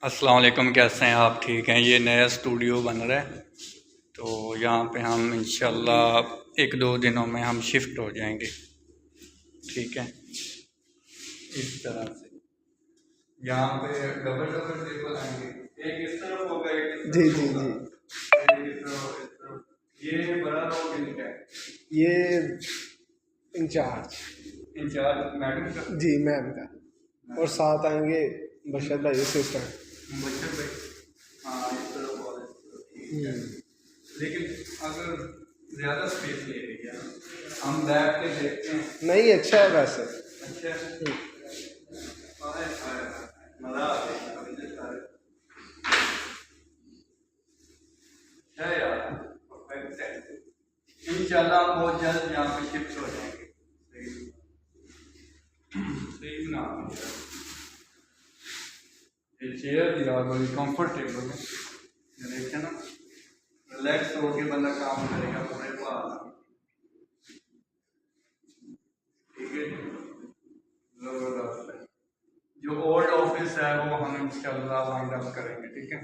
अस्सलाम वालेकुम, कैसे हैं आप? ठीक हैं। ये नया स्टूडियो बन रहा है तो यहाँ पे हम इंशाल्लाह एक दो दिनों में हम शिफ्ट हो जाएंगे। ठीक है, इस तरह से यहाँ पे डबल डबल टेबल आएंगे। एक इस तरफ होगा, एक इस जी तरफ जी होगा, जी। एक इस तरफ, इस तरफ। ये बड़ा रोल किनका है? ये इंचार्ज। इंचार्ज मैडम का। जी मैम का। और साथ आएंगे बशर भाई असिस्टेंट। बच्चन भाई। हाँ, इस तरफ और इस तरफ, ठीक है। लेकिन अगर ज़्यादा स्पेस ले रही है, हम बैठ के देखते हैं। नहीं, अच्छा है वैसे। अच्छा है। हाय हाय, मज़ा आ गया अभी तक सारे। है यार, परफेक्ट है। इंशाल्लाह हम बहुत जल्द यहाँ पे शिफ्ट हो जाएंगे। सही सही ना। ये चेयर भी यार बड़ी कंफर्टेबल है, ये देखे ना, रिलैक्स होके बंदा काम करेगा पूरे पास। ठीक है, जबरदस्त है। जो ओल्ड ऑफिस है वो हम इंशाल्लाह वाइंड अप करेंगे। ठीक है।